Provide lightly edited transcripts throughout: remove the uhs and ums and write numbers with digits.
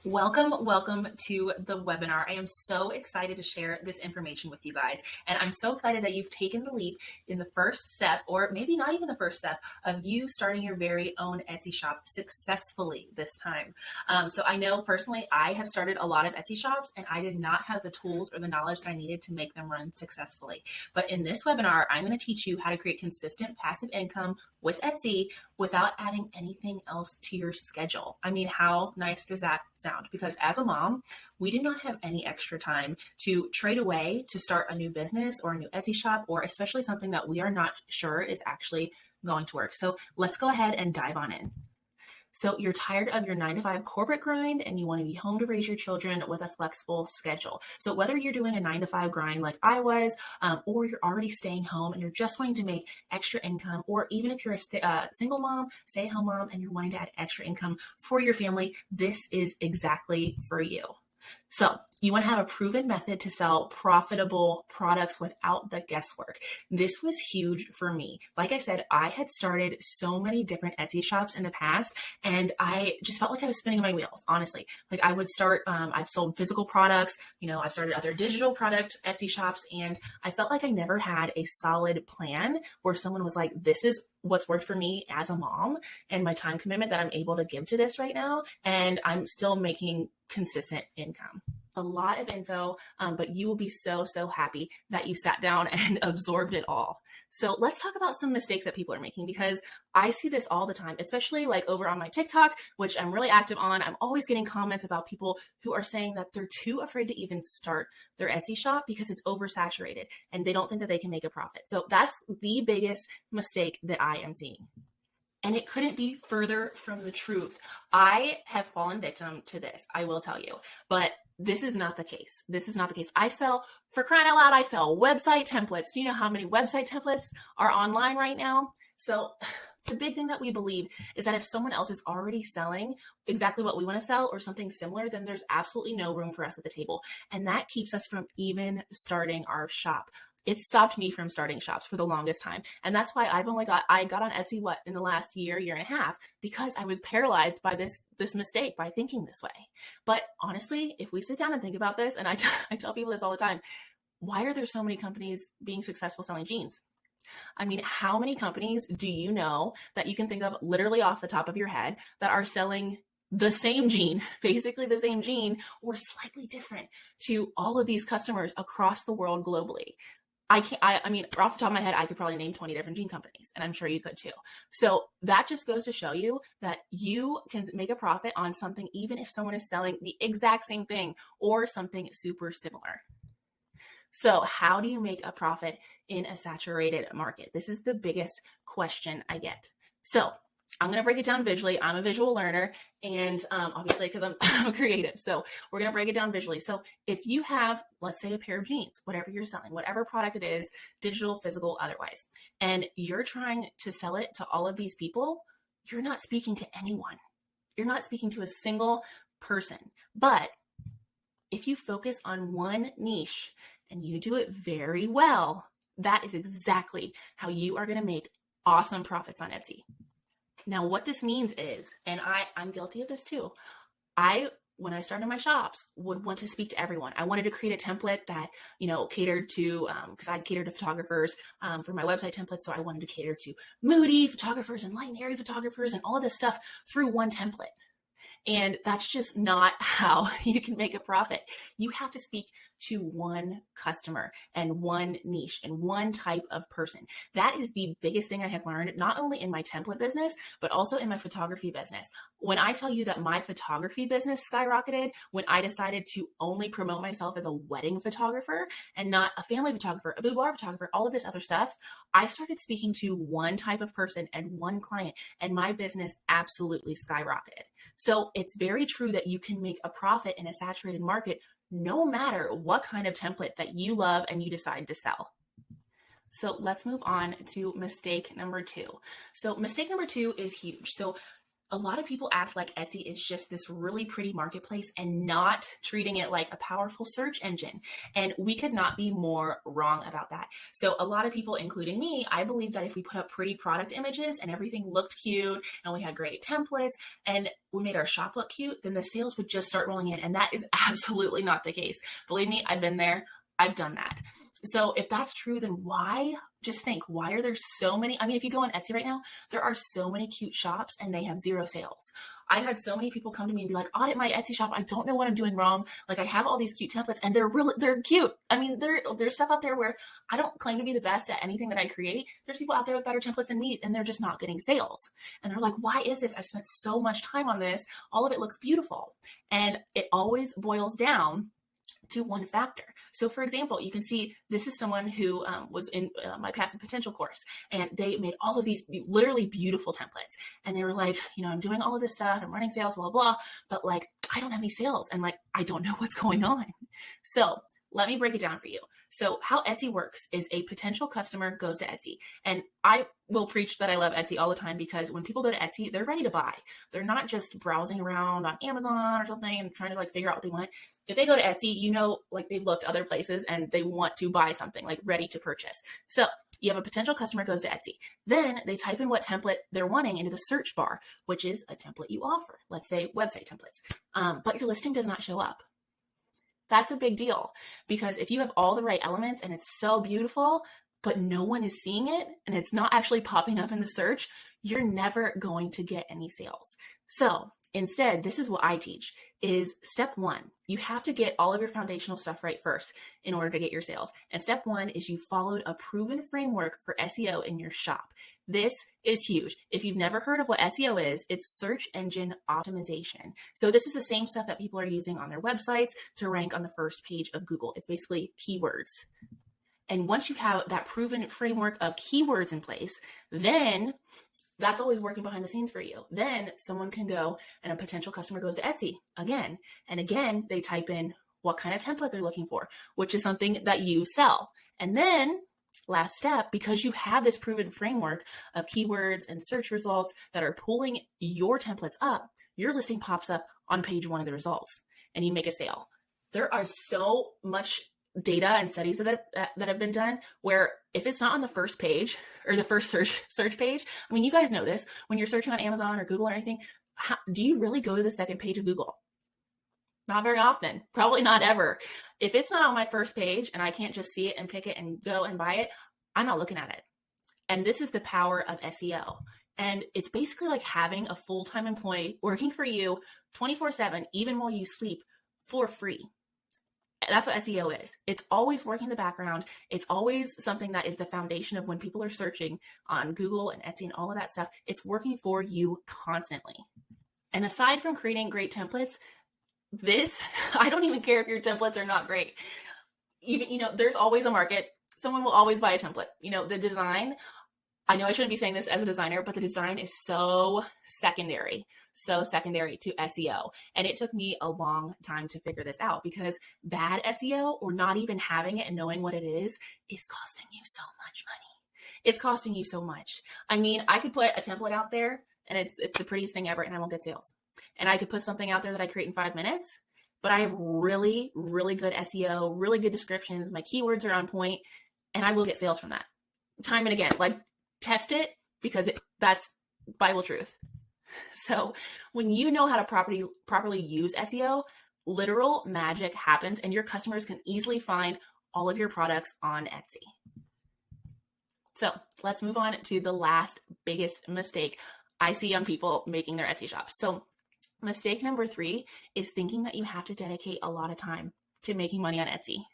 Welcome to the webinar. I am so excited to share this information with you guys. And I'm so excited that you've taken the leap in the first step, or maybe not even the first step, of you starting your very own Etsy shop successfully this time. So I know personally, I have started a lot of Etsy shops and I did not have the tools or the knowledge that I needed to make them run successfully. But in this webinar, I'm going to teach you how to create consistent passive income with Etsy without adding anything else to your schedule. I mean, how nice does that sound? Because as a mom, we do not have any extra time to trade away to start a new business or a new Etsy shop, or especially something that we are not sure is actually going to work. So let's go ahead and dive on in. So you're tired of your 9-to-5 corporate grind and you want to be home to raise your children with a flexible schedule. So whether you're doing a 9-to-5 grind like I was, or you're already staying home and you're just wanting to make extra income, or even if you're a single mom, stay-at-home mom, and you're wanting to add extra income for your family, this is exactly for you. So you want to have a proven method to sell profitable products without the guesswork. This was huge for me. Like I said, I had started so many different Etsy shops in the past, and I just felt like I was spinning my wheels, honestly. Like I would start, I've sold physical products, I've started other digital product Etsy shops, and I felt like I never had a solid plan where someone was like, this is what's worked for me as a mom and my time commitment that I'm able to give to this right now. And I'm still making consistent income. A lot of info, but you will be so happy that you sat down and absorbed it all. So let's talk about some mistakes that people are making, because I see this all the time, especially like over on my TikTok, which I'm really active on. I'm always getting comments about people who are saying that they're too afraid to even start their Etsy shop because it's oversaturated and they don't think that they can make a profit. So that's the biggest mistake that I am seeing. And it couldn't be further from the truth. I have fallen victim to this, I will tell you, but this is not the case. This is not the case. I sell, for crying out loud, I sell website templates. Do you know how many website templates are online right now? So the big thing that we believe is that if someone else is already selling exactly what we want to sell or something similar, then there's absolutely no room for us at the table. And that keeps us from even starting our shop. It stopped me from starting shops for the longest time. And that's why I got on Etsy, in the last year and a half, because I was paralyzed by this mistake, by thinking this way. But honestly, if we sit down and think about this, and I tell people this all the time, why are there so many companies being successful selling jeans? I mean, how many companies do you know that you can think of literally off the top of your head that are selling the same jean, basically the same jean, or slightly different to all of these customers across the world globally? I mean, off the top of my head, I could probably name 20 different jean companies, and I'm sure you could too. So that just goes to show you that you can make a profit on something, even if someone is selling the exact same thing or something super similar. So how do you make a profit in a saturated market? This is the biggest question I get. So I'm going to break it down visually. I'm a visual learner, and obviously because I'm creative. So we're going to break it down visually. So if you have, let's say, a pair of jeans, whatever you're selling, whatever product it is, digital, physical, otherwise, and you're trying to sell it to all of these people, you're not speaking to anyone. You're not speaking to a single person. But if you focus on one niche and you do it very well, that is exactly how you are going to make awesome profits on Etsy. Now, what this means is, and I'm guilty of this too, when I started my shops, would want to speak to everyone. I wanted to create a template that, catered to, because I catered to photographers for my website template. So I wanted to cater to moody photographers and light and airy photographers and all this stuff through one template. And that's just not how you can make a profit. You have to speak to one customer and one niche and one type of person. That is the biggest thing I have learned, not only in my template business, but also in my photography business. When I tell you that my photography business skyrocketed, when I decided to only promote myself as a wedding photographer and not a family photographer, a boudoir photographer, all of this other stuff, I started speaking to one type of person and one client, and my business absolutely skyrocketed. So it's very true that you can make a profit in a saturated market no matter what kind of template that you love and you decide to sell. So let's move on to mistake number 2. So mistake number 2 is huge. So A lot of people act like Etsy is just this really pretty marketplace and not treating it like a powerful search engine. And we could not be more wrong about that. So a lot of people, including me, I believe that if we put up pretty product images and everything looked cute and we had great templates and we made our shop look cute, then the sales would just start rolling in. And that is absolutely not the case. Believe me, I've been there. I've done that. So if that's true, then just think, why are there so many? I mean, if you go on Etsy right now, there are so many cute shops and they have zero sales. I've had so many people come to me and be like, audit my Etsy shop. I don't know what I'm doing wrong. Like, I have all these cute templates and they're cute. I mean, there's stuff out there where I don't claim to be the best at anything that I create. There's people out there with better templates than me and they're just not getting sales. And they're like, why is this? I've spent so much time on this. All of it looks beautiful. And it always boils down to one factor. So for example, you can see this is someone who was in my passive potential course, and they made all of these literally beautiful templates. And they were like, I'm doing all of this stuff, I'm running sales, blah, blah, but like, I don't have any sales and like, I don't know what's going on. So let me break it down for you. So how Etsy works is a potential customer goes to Etsy, and I will preach that I love Etsy all the time, because when people go to Etsy, they're ready to buy. They're not just browsing around on Amazon or something and trying to like figure out what they want. If they go to Etsy, like they've looked other places and they want to buy something, like ready to purchase. So you have a potential customer goes to Etsy. Then they type in what template they're wanting into the search bar, which is a template you offer. Let's say website templates, but your listing does not show up. That's a big deal, because if you have all the right elements and it's so beautiful, but no one is seeing it and it's not actually popping up in the search, you're never going to get any sales. So instead, this is what I teach is step one. You have to get all of your foundational stuff right first in order to get your sales. And step one is you followed a proven framework for SEO in your shop. This is huge. If you've never heard of what SEO is, it's search engine optimization. So this is the same stuff that people are using on their websites to rank on the first page of Google. It's basically keywords. And once you have that proven framework of keywords in place, then that's always working behind the scenes for you. Then someone can go and a potential customer goes to Etsy again. And again, they type in what kind of template they're looking for, which is something that you sell. And then last step, because you have this proven framework of keywords and search results that are pulling your templates up, your listing pops up on page one of the results and you make a sale. There are so much data and studies that have been done where if it's not on the first page or the first search page, I mean, you guys know this, when you're searching on Amazon or Google or anything, do you really go to the second page of Google? Not very often, probably not ever. If it's not on my first page and I can't just see it and pick it and go and buy it, I'm not looking at it. And this is the power of SEO. And it's basically like having a full-time employee working for you 24/7, even while you sleep, for free. That's what SEO is. It's always working in the background. It's always something that is the foundation of when people are searching on Google and Etsy and all of that stuff. It's working for you constantly. And aside from creating great templates, I don't even care if your templates are not great. Even, there's always a market. Someone will always buy a template. The design, I know I shouldn't be saying this as a designer, but the design is so secondary to SEO. And it took me a long time to figure this out, because bad SEO or not even having it and knowing what it is costing you so much money. It's costing you so much. I mean, I could put a template out there and it's the prettiest thing ever and I won't get sales. And I could put something out there that I create in 5 minutes, but I have really, really good SEO, really good descriptions. My keywords are on point and I will get sales from that time and again. Like, test it, because that's Bible truth. So when you know how to properly use SEO, literal magic happens and your customers can easily find all of your products on Etsy. So let's move on to the last biggest mistake I see on people making their Etsy shops. So mistake number 3 is thinking that you have to dedicate a lot of time to making money on Etsy.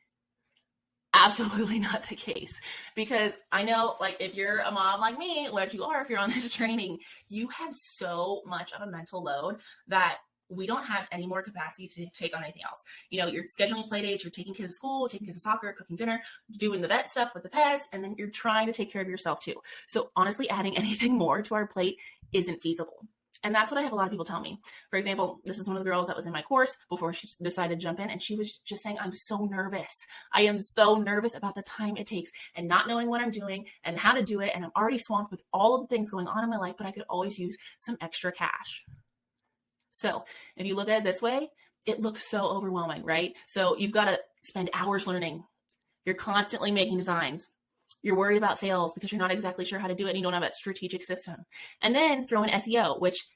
Absolutely not the case, because I know, like, if you're a mom like me, what you are, if you're on this training, you have so much of a mental load that we don't have any more capacity to take on anything else. You're scheduling play dates, you're taking kids to school, taking kids to soccer, cooking dinner, doing the vet stuff with the pets, and then you're trying to take care of yourself too. So honestly, adding anything more to our plate isn't feasible. And that's what I have a lot of people tell me. For example, this is one of the girls that was in my course before she decided to jump in. And she was just saying, I'm so nervous. I am so nervous about the time it takes and not knowing what I'm doing and how to do it. And I'm already swamped with all of the things going on in my life, but I could always use some extra cash. So if you look at it this way, it looks so overwhelming, right? So you've got to spend hours learning. You're constantly making designs. You're worried about sales because you're not exactly sure how to do it and you don't have a strategic system. And then throw in SEO, which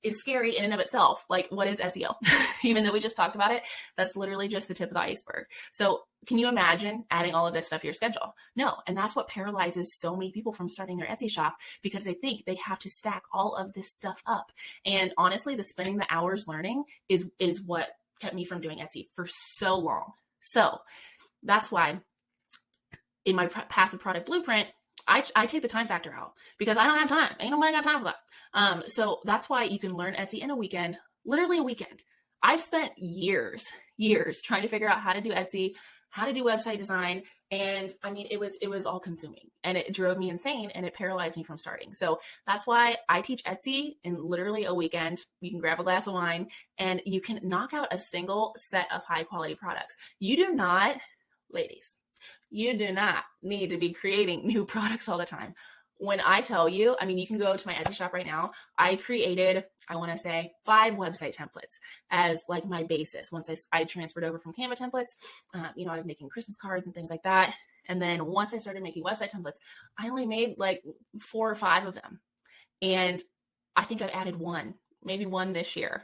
is scary in and of itself. Like, what is SEO? Even though we just talked about it, that's literally just the tip of the iceberg. So can you imagine adding all of this stuff to your schedule? No. And that's what paralyzes so many people from starting their Etsy shop, because they think they have to stack all of this stuff up. And honestly, the spending the hours learning is what kept me from doing Etsy for so long. So that's why in my passive product blueprint, I take the time factor out because I don't have time. Ain't nobody got time for that. So that's why you can learn Etsy in a weekend, literally a weekend. I've spent years trying to figure out how to do Etsy, how to do website design. And I mean, it was all consuming and it drove me insane and it paralyzed me from starting. So that's why I teach Etsy in literally a weekend. You can grab a glass of wine and you can knock out a single set of high quality products. You do not, ladies, you do not need to be creating new products all the time. When I tell you, I mean, you can go to my Etsy shop right now. I created, I want to say 5 website templates as like my basis. Once I transferred over from Canva templates, I was making Christmas cards and things like that. And then once I started making website templates, I only made like 4 or 5 of them. And I think I've added maybe one this year.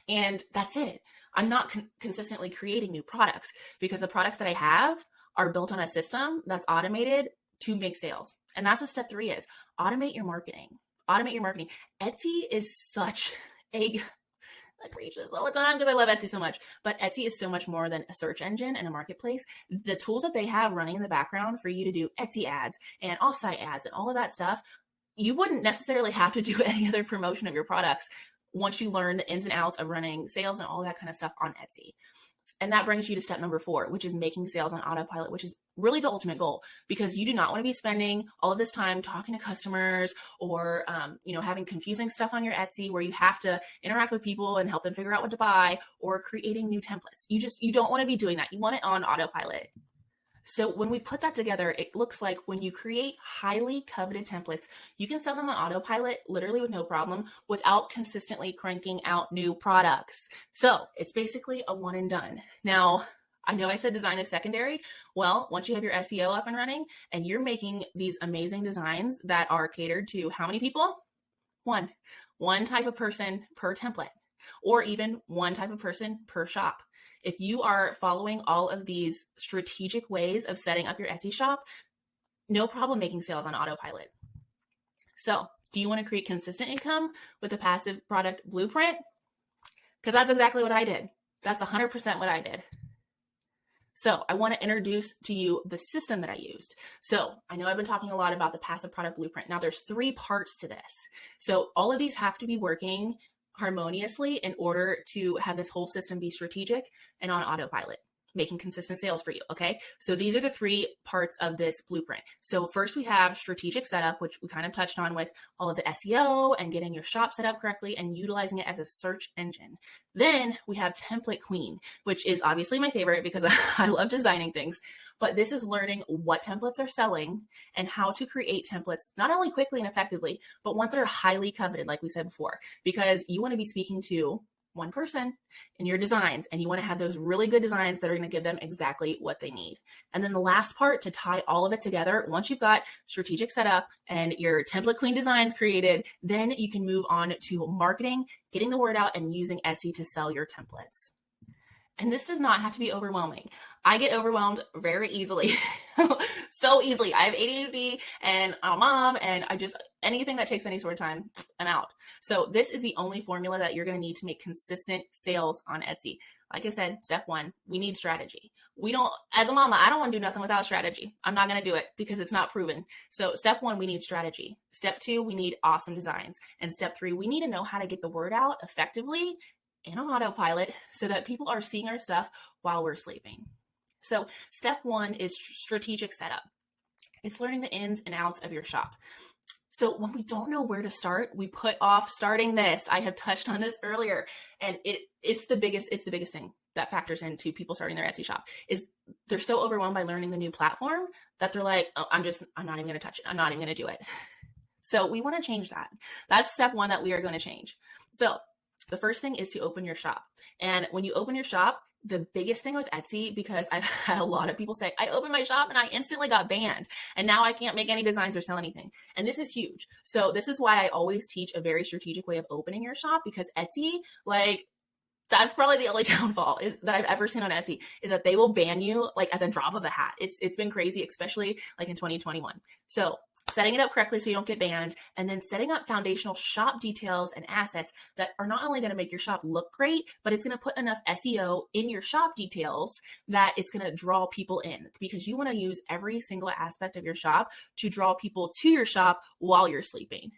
And that's it. I'm not consistently creating new products because the products that I have are built on a system that's automated to make sales. And that's what step 3 is. Automate your marketing. Automate your marketing. Etsy is such I preach this all the time because I love Etsy so much, but Etsy is so much more than a search engine and a marketplace. The tools that they have running in the background for you to do Etsy ads and offsite ads and all of that stuff, you wouldn't necessarily have to do any other promotion of your products once you learn the ins and outs of running sales and all that kind of stuff on Etsy. And that brings you to step number 4, which is making sales on autopilot, which is really the ultimate goal, because you do not want to be spending all of this time talking to customers or, having confusing stuff on your Etsy where you have to interact with people and help them figure out what to buy, or creating new templates. You don't want to be doing that. You want it on autopilot. So when we put that together, it looks like when you create highly coveted templates, you can sell them on autopilot literally with no problem without consistently cranking out new products. So it's basically a one and done. Now, I know I said design is secondary. Well, once you have your SEO up and running and you're making these amazing designs that are catered to how many people? One type of person per template, or even one type of person per shop. If you are following all of these strategic ways of setting up your Etsy shop, no problem making sales on autopilot. So, do you want to create consistent income with a passive product blueprint? Because that's exactly what I did. That's 100% what I did. So I want to introduce to you the system that I used. So I know I've been talking a lot about the passive product blueprint. Now there's 3 parts to this. So all of these have to be working harmoniously in order to have this whole system be strategic and on autopilot, making consistent sales for you. Okay. So these are the 3 parts of this blueprint. So first we have strategic setup, which we kind of touched on with all of the SEO and getting your shop set up correctly and utilizing it as a search engine. Then we have template queen, which is obviously my favorite because I love designing things, but this is learning what templates are selling and how to create templates, not only quickly and effectively, but ones that are highly coveted, like we said before, because you want to be speaking to one person in your designs, and you want to have those really good designs that are going to give them exactly what they need. And then the last part to tie all of it together, once you've got strategic setup and your template queen designs created, then you can move on to marketing, getting the word out, and using Etsy to sell your templates. And this does not have to be overwhelming. I get overwhelmed very easily, so easily. I have ADHD and I'm a mom, and anything that takes any sort of time, I'm out. So this is the only formula that you're going to need to make consistent sales on Etsy. Like I said, step 1, we need strategy. As a mama, I don't want to do nothing without strategy. I'm not going to do it because it's not proven. So step 1, we need strategy. Step 2, we need awesome designs. And step 3, we need to know how to get the word out effectively and on autopilot so that people are seeing our stuff while we're sleeping. So step 1 is strategic setup. It's learning the ins and outs of your shop. So when we don't know where to start, we put off starting this. I have touched on this earlier, and it's the biggest thing that factors into people starting their Etsy shop is they're so overwhelmed by learning the new platform that they're like, oh, I'm not even going to touch it. I'm not even going to do it. So we want to change that. That's step one that we are going to change. So the first thing is to open your shop. And when you open your shop, the biggest thing with Etsy, because I've had a lot of people say, I opened my shop and I instantly got banned. And now I can't make any designs or sell anything. And this is huge. So this is why I always teach a very strategic way of opening your shop, because Etsy, like, that's probably the only downfall is that I've ever seen on Etsy is that they will ban you like at the drop of a hat. It's been crazy, especially like in 2021. So setting it up correctly so you don't get banned, and then setting up foundational shop details and assets that are not only going to make your shop look great, but it's going to put enough SEO in your shop details that it's going to draw people in, because you want to use every single aspect of your shop to draw people to your shop while you're sleeping.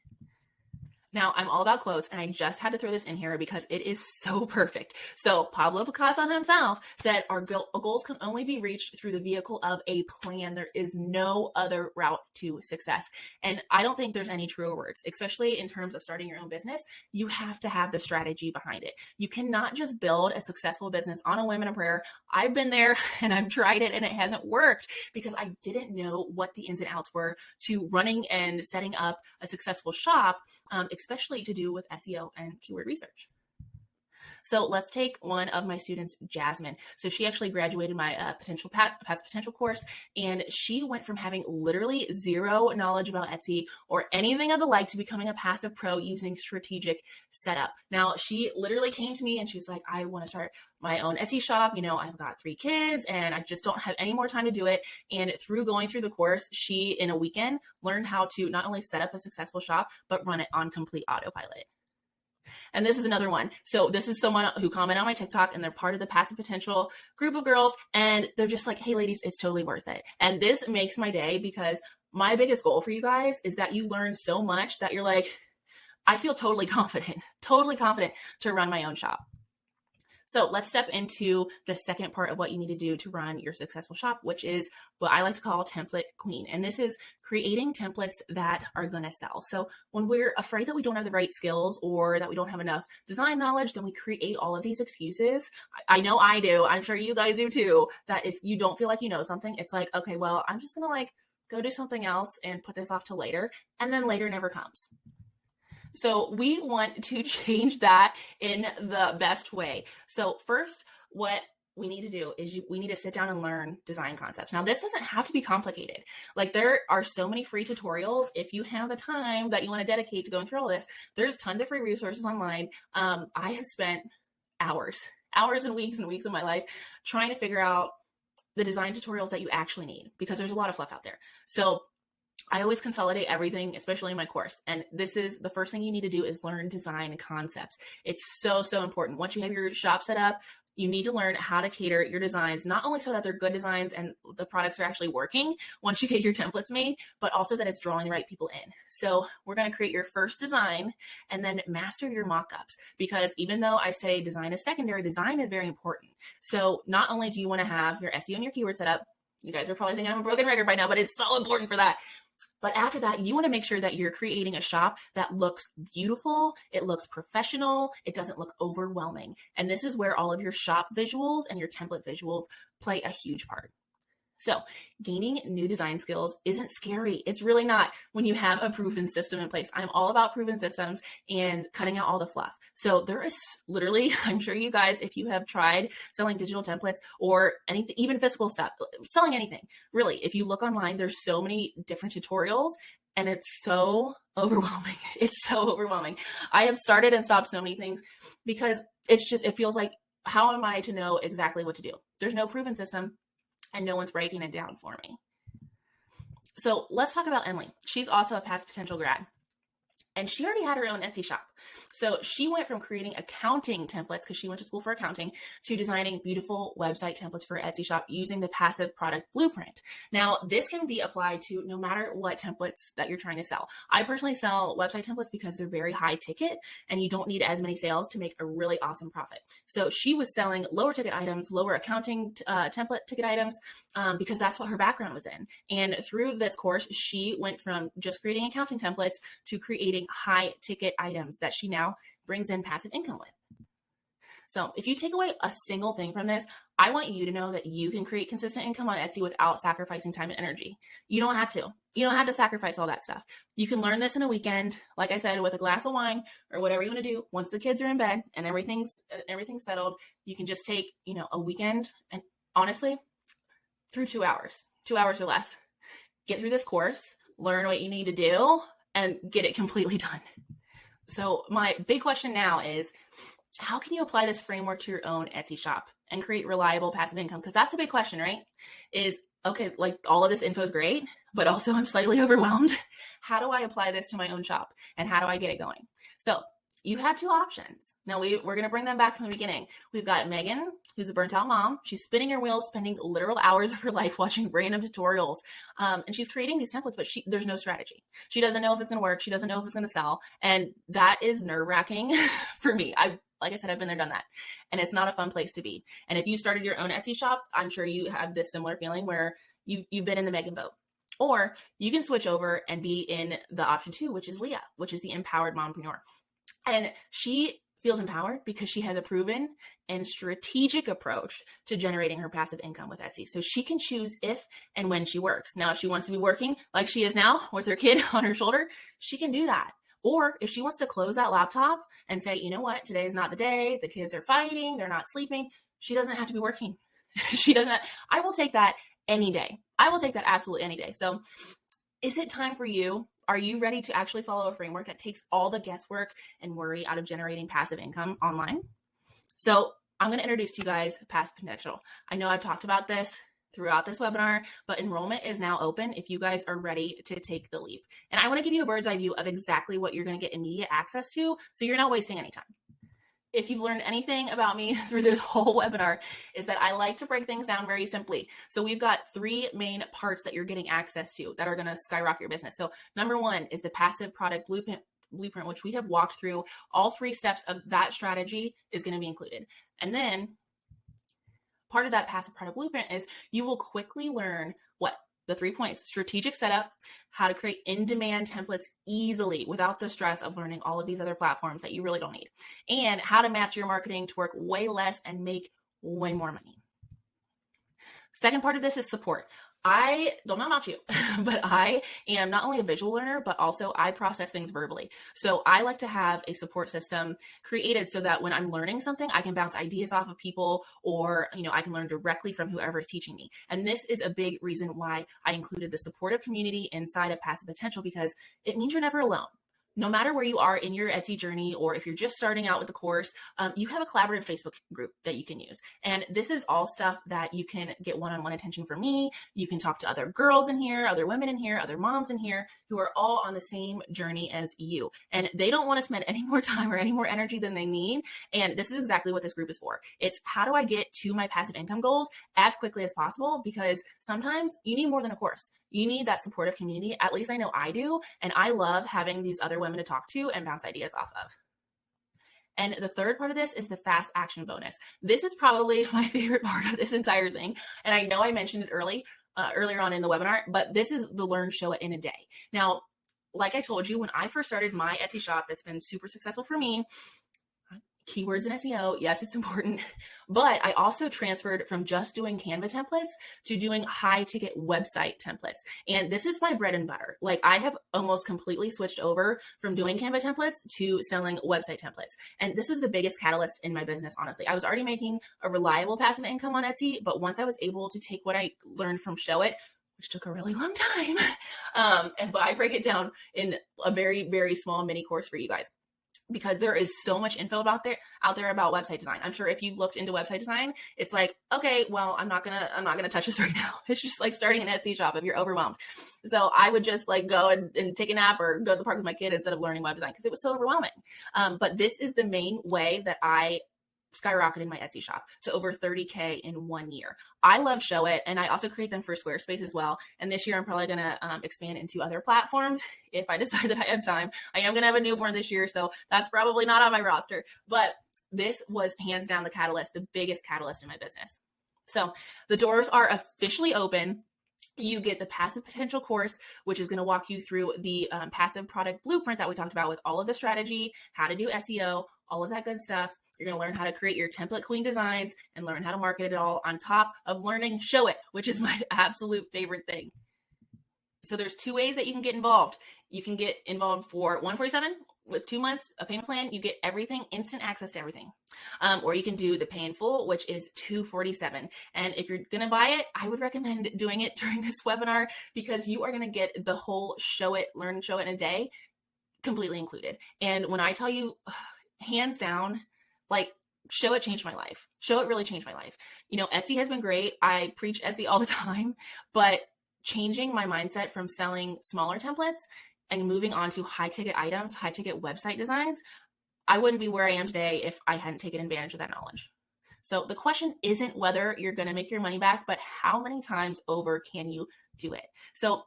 Now, I'm all about quotes, and I just had to throw this in here because it is so perfect. So Pablo Picasso himself said, our goals can only be reached through the vehicle of a plan. There is no other route to success. And I don't think there's any truer words, especially in terms of starting your own business. You have to have the strategy behind it. You cannot just build a successful business on a whim and a prayer. I've been there and I've tried it and it hasn't worked because I didn't know what the ins and outs were to running and setting up a successful shop, especially to do with SEO and keyword research. So let's take one of my students, Jasmine. So she actually graduated my Past Potential course, and she went from having literally zero knowledge about Etsy or anything of the like to becoming a passive pro using strategic setup. Now, she literally came to me and she was like, I want to start my own Etsy shop. You know, I've got 3 kids and I just don't have any more time to do it. And through going through the course, she, in a weekend, learned how to not only set up a successful shop, but run it on complete autopilot. And this is another one. So this is someone who commented on my TikTok, and they're part of the Passive Potential group of girls. And they're just like, hey, ladies, it's totally worth it. And this makes my day, because my biggest goal for you guys is that you learn so much that you're like, I feel totally confident to run my own shop. So let's step into the second part of what you need to do to run your successful shop, which is what I like to call template queen. And this is creating templates that are going to sell. So when we're afraid that we don't have the right skills or that we don't have enough design knowledge, then we create all of these excuses. I know I do. I'm sure you guys do too, that if you don't feel like you know something, it's like, okay, well, I'm just going to go do something else and put this off till later. And then later never comes. So we want to change that in the best way. So first, what we need to do is we need to sit down and learn design concepts. Now, this doesn't have to be complicated. Like, there are so many free tutorials. If you have the time that you want to dedicate to going through all this, there's tons of free resources online. I have spent hours and weeks of my life trying to figure out the design tutorials that you actually need, because there's a lot of fluff out there. So I always consolidate everything, especially in my course. And this is the first thing you need to do, is learn design concepts. It's so important. Once you have your shop set up, you need to learn how to cater your designs, not only so that they're good designs and the products are actually working once you get your templates made, but also that it's drawing the right people in. So we're going to create your first design and then master your mock-ups, because even though I say design is secondary, design is very important. So not only do you want to have your SEO and your keyword set up, you guys are probably thinking I'm a broken record by now, but it's so important for that. But after that, you want to make sure that you're creating a shop that looks beautiful, it looks professional, it doesn't look overwhelming. And this is where all of your shop visuals and your template visuals play a huge part. So gaining new design skills isn't scary. It's really not, when you have a proven system in place. I'm all about proven systems and cutting out all the fluff. So there is literally, I'm sure you guys, if you have tried selling digital templates or anything, even physical stuff, selling anything, really, if you look online, there's so many different tutorials and it's so overwhelming. It's so overwhelming. I have started and stopped so many things because it feels like, how am I to know exactly what to do? There's no proven system. And no one's breaking it down for me. So let's talk about Emily. She's also a Past Potential grad. And she already had her own Etsy shop. So she went from creating accounting templates, because she went to school for accounting, to designing beautiful website templates for Etsy shop using the passive product blueprint. Now, this can be applied to no matter what templates that you're trying to sell. I personally sell website templates because they're very high ticket and you don't need as many sales to make a really awesome profit. So she was selling lower ticket items, lower accounting template ticket items, because that's what her background was in. And through this course, she went from just creating accounting templates to creating high ticket items that she now brings in passive income with. So if you take away a single thing from this, I want you to know that you can create consistent income on Etsy without sacrificing time and energy. You don't have to. You don't have to sacrifice all that stuff. You can learn this in a weekend, like I said, with a glass of wine or whatever you want to do. Once the kids are in bed and everything's settled, you can just take, a weekend, and honestly, through 2 hours or less, get through this course, learn what you need to do, and get it completely done. So my big question now is, how can you apply this framework to your own Etsy shop and create reliable passive income? Because that's a big question, right? Okay, like all of this info is great, but also I'm slightly overwhelmed. How do I apply this to my own shop and how do I get it going? So you have two options. Now we're going to bring them back from the beginning. We've got Megan, who's a burnt out mom. She's spinning her wheels, spending literal hours of her life watching random tutorials. And she's creating these templates, but there's no strategy. She doesn't know if it's going to work. She doesn't know if it's going to sell. And that is nerve-wracking for me. Like I said, I've been there, done that. And it's not a fun place to be. And if you started your own Etsy shop, I'm sure you have this similar feeling where you've been in the Megan boat. Or you can switch over and be in the option 2, which is Leah, which is the empowered mompreneur. And she feels empowered because she has a proven and strategic approach to generating her passive income with Etsy. So she can choose if and when she works. Now, if she wants to be working like she is now with her kid on her shoulder, she can do that. Or if she wants to close that laptop and say, you know what, today is not the day, the kids are fighting, they're not sleeping, she doesn't have to be working. I will take that any day. I will take that absolutely any day. So is it time for you? Are you ready to actually follow a framework that takes all the guesswork and worry out of generating passive income online? So I'm going to introduce to you guys Passive Potential. I know I've talked about this throughout this webinar, but enrollment is now open if you guys are ready to take the leap. And I want to give you a bird's eye view of exactly what you're going to get immediate access to, so you're not wasting any time. If you've learned anything about me through this whole webinar, is that I like to break things down very simply. So we've got 3 main parts that you're getting access to that are going to skyrocket your business. So number 1 is the passive product blueprint, which we have walked through. All 3 steps of that strategy is going to be included. And then part of that passive product blueprint is you will quickly learn the 3 points: strategic setup, how to create in-demand templates easily without the stress of learning all of these other platforms that you really don't need, and how to master your marketing to work way less and make way more money. Second part of this is support. I don't know about you, but I am not only a visual learner, but also I process things verbally. So I like to have a support system created so that when I'm learning something, I can bounce ideas off of people, or, I can learn directly from whoever is teaching me. And this is a big reason why I included the supportive community inside of Passive Potential, because it means you're never alone. No matter where you are in your Etsy journey, or if you're just starting out with the course, you have a collaborative Facebook group that you can use. And this is all stuff that you can get one-on-one attention from me. You can talk to other girls in here, other women in here, other moms in here, who are all on the same journey as you. And they don't want to spend any more time or any more energy than they need. And this is exactly what this group is for. It's how do I get to my passive income goals as quickly as possible? Because sometimes you need more than a course. You need that supportive community. At least I know I do. And I love having these other women to talk to and bounce ideas off of. And the third part of this is the fast action bonus. This is probably my favorite part of this entire thing. And I know I mentioned it earlier on in the webinar, but this is the learn, show it in a day. Now, like I told you, when I first started my Etsy shop that's been super successful for me, keywords and SEO, yes, it's important. But I also transferred from just doing Canva templates to doing high ticket website templates. And this is my bread and butter. Like, I have almost completely switched over from doing Canva templates to selling website templates. And this was the biggest catalyst in my business, honestly. I was already making a reliable passive income on Etsy, but once I was able to take what I learned from Show It, which took a really long time, but I break it down in a very, very small mini course for you guys. because there is so much info out there about website design. I'm sure if you've looked into website design, it's like, okay, well, I'm not gonna touch this right now. It's just like starting an Etsy shop if you're overwhelmed. So I would just like go and take a nap or go to the park with my kid instead of learning web design because it was so overwhelming. But this is the main way that I skyrocketed my Etsy shop to over 30K in 1 year. I love Show It, and I also create them for Squarespace as well. And this year I'm probably going to expand into other platforms if I decide that I have time. I am going to have a newborn this year, so that's probably not on my roster. But this was hands down the catalyst, the biggest catalyst in my business. So the doors are officially open. You get the Passive Potential course, which is going to walk you through the passive product blueprint that we talked about with all of the strategy, how to do SEO, all of that good stuff. You're going to learn how to create your template queen designs and learn how to market it all on top of learning Show It, which is my absolute favorite thing. So there's 2 ways that you can get involved. You can get involved for $147 with 2 months, a payment plan. You get everything, instant access to everything. Or you can do the pay in full, which is $247. And if you're going to buy it, I would recommend doing it during this webinar because you are going to get the whole Show It, learn Show It in a day completely included. And when I tell you, hands down, like Show It changed my life. Show It really changed my life. You know, Etsy has been great. I preach Etsy all the time, but changing my mindset from selling smaller templates and moving on to high ticket items, high ticket website designs, I wouldn't be where I am today if I hadn't taken advantage of that knowledge. So the question isn't whether you're going to make your money back, but how many times over can you do it? So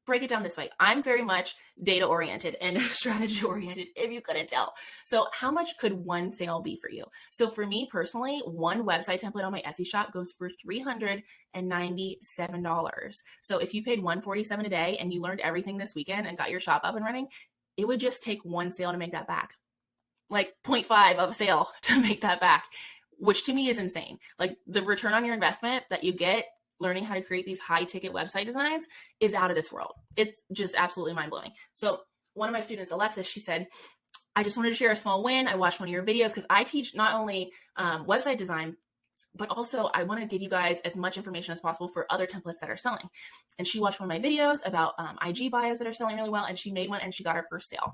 break it down this way. I'm very much data oriented and strategy oriented, if you couldn't tell. So how much could one sale be for you? So for me personally, one website template on my Etsy shop goes for $397. So if you paid $147 a day and you learned everything this weekend and got your shop up and running, it would just take one sale to make that back. Like 0.5 of a sale to make that back, which to me is insane. Like the return on your investment that you get learning how to create these high ticket website designs is out of this world. It's just absolutely mind blowing. So one of my students, Alexis, she said, I just wanted to share a small win. I watched one of your videos because I teach not only website design, but also I want to give you guys as much information as possible for other templates that are selling. And she watched one of my videos about IG bios that are selling really well. And she made one and she got her first sale.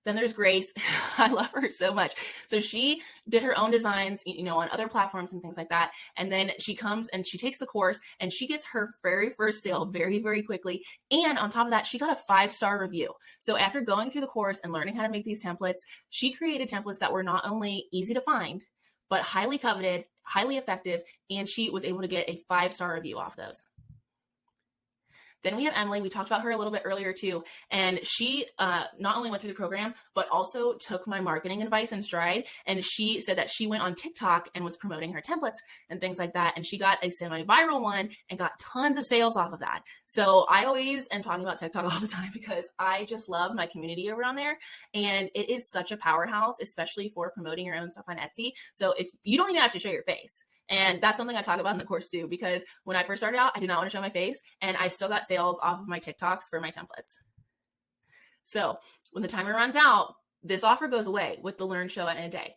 Then there's Grace. I love her so much. So she did her own designs, you know, on other platforms and things like that. And then she comes and she takes the course and she gets her very first sale very, very quickly. And on top of that, she got a 5-star review. So after going through the course and learning how to make these templates, she created templates that were not only easy to find, but highly coveted, highly effective. And she was able to get a 5-star review off those. Then we have Emily. We talked about her a little bit earlier too. And she not only went through the program, but also took my marketing advice in stride. And she said that she went on TikTok and was promoting her templates and things like that. And she got a semi-viral one and got tons of sales off of that. So I always am talking about TikTok all the time because I just love my community over on there. And it is such a powerhouse, especially for promoting your own stuff on Etsy. So if you don't even have to show your face. And that's something I talk about in the course too, because when I first started out, I did not want to show my face and I still got sales off of my TikToks for my templates. So when the timer runs out, this offer goes away with the Learn Show It in a day.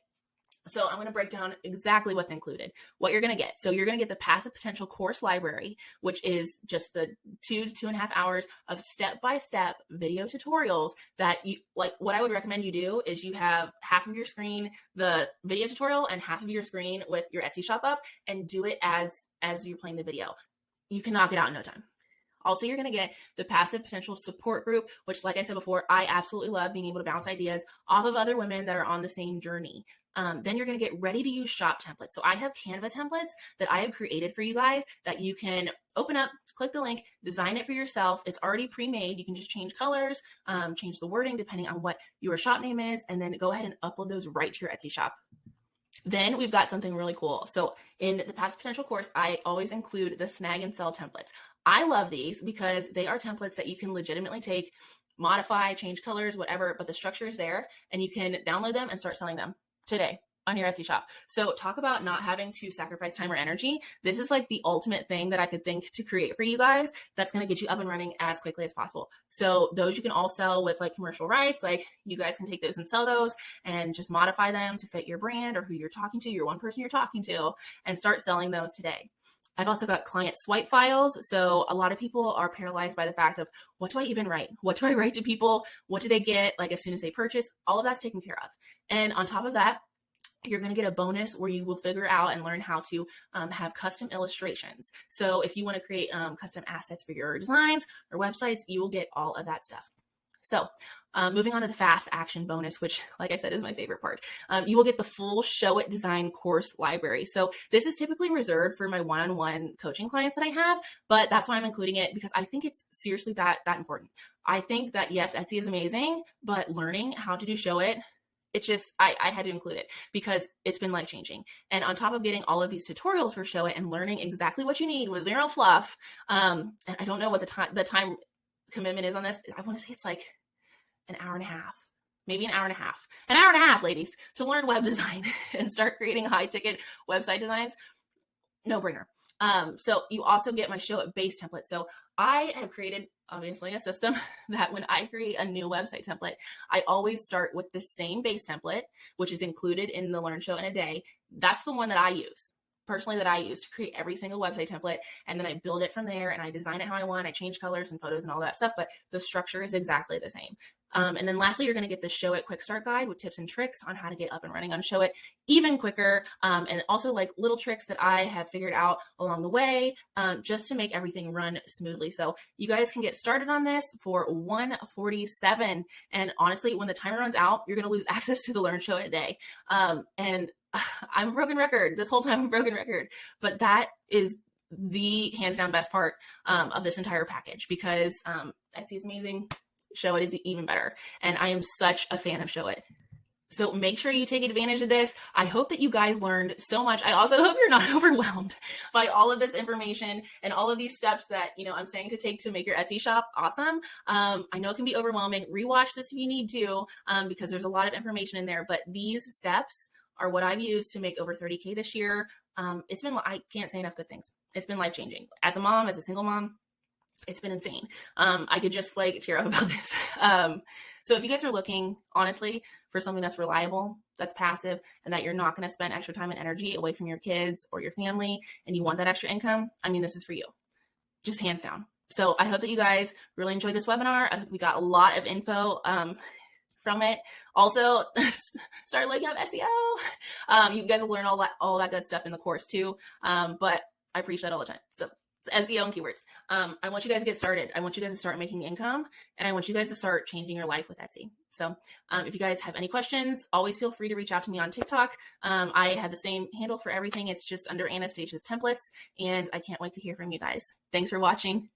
So I'm going to break down exactly what's included, what you're going to get. So you're going to get the Passive Potential course library, which is just the 2 to 2.5 hours of step-by-step video tutorials that you like. What I would recommend you do is you have half of your screen, the video tutorial, and half of your screen with your Etsy shop up, and do it as you're playing the video. You can knock it out in no time. Also, you're going to get the Passive Potential support group, which, like I said before, I absolutely love being able to bounce ideas off of other women that are on the same journey. Then you're going to get ready to use shop templates. So I have Canva templates that I have created for you guys that you can open up, click the link, design it for yourself. It's already pre-made. You can just change colors, change the wording depending on what your shop name is, and then go ahead and upload those right to your Etsy shop. Then we've got something really cool. So in the Passive Potential course, I always include the snag and sell templates. I love these because they are templates that you can legitimately take, modify, change colors, whatever, but the structure is there and you can download them and start selling them today on your Etsy shop. So talk about not having to sacrifice time or energy. This is like the ultimate thing that I could think to create for you guys that's going to get you up and running as quickly as possible. So those you can all sell with like commercial rights. Like you guys can take those and sell those and just modify them to fit your brand or who you're talking to, your one person you're talking to, and start selling those today. I've also got client swipe files. So a lot of people are paralyzed by the fact of, what do I even write? What do I write to people? What do they get like as soon as they purchase? All of that's taken care of. And on top of that, you're going to get a bonus where you will figure out and learn how to have custom illustrations. So if you want to create custom assets for your designs or websites, you will get all of that stuff. So moving on to the fast action bonus, which, like I said, is my favorite part. You will get the full Show It Design course library. So this is typically reserved for my one-on-one coaching clients that I have, but that's why I'm including it, because I think it's seriously that important. I think that, yes, Etsy is amazing, but learning how to do Show It, it's just, I had to include it because it's been life-changing. And on top of getting all of these tutorials for Show It and learning exactly what you need with zero fluff, and I don't know what the time commitment is on this. I want to say it's like an hour and a half, maybe an hour and a half, ladies, to learn web design and start creating high ticket website designs. No brainer. So you also get my Show It base template. So I have created, obviously, a system that when I create a new website template, I always start with the same base template, which is included in the Learn Show in a Day. That's the one that I use. Personally, that I use to create every single website template. And then I build it from there and I design it how I want. I change colors and photos and all that stuff, but the structure is exactly the same. And then lastly, you're going to get the Show It Quick Start Guide with tips and tricks on how to get up and running on Show It even quicker. And also like little tricks that I have figured out along the way, just to make everything run smoothly. So you guys can get started on this for $147. And honestly, when the timer runs out, you're going to lose access to the Learn Show in a Day. And I'm a broken record. This whole time I'm a broken record, but that is the hands down best part of this entire package, because Etsy is amazing. Show It is even better. And I am such a fan of Show It. So make sure you take advantage of this. I hope that you guys learned so much. I also hope you're not overwhelmed by all of this information and all of these steps that, I'm saying to take to make your Etsy shop awesome. I know it can be overwhelming. Rewatch this if you need to, because there's a lot of information in there, but these steps are what I've used to make over 30K this year. I can't say enough good things. It's been life-changing. As a mom, as a single mom, it's been insane. I could just tear up about this. So if you guys are looking, honestly, for something that's reliable, that's passive, and that you're not going to spend extra time and energy away from your kids or your family, and you want that extra income, this is for you. Just hands down. So I hope that you guys really enjoyed this webinar. I hope we got a lot of info from it. Also, start looking up SEO. You guys will learn all that good stuff in the course too. But I preach that all the time. So SEO and keywords. I want you guys to get started. I want you guys to start making income, and I want you guys to start changing your life with Etsy. So if you guys have any questions, always feel free to reach out to me on TikTok. I have the same handle for everything. It's just under Anastasia's Templates, and I can't wait to hear from you guys. Thanks for watching.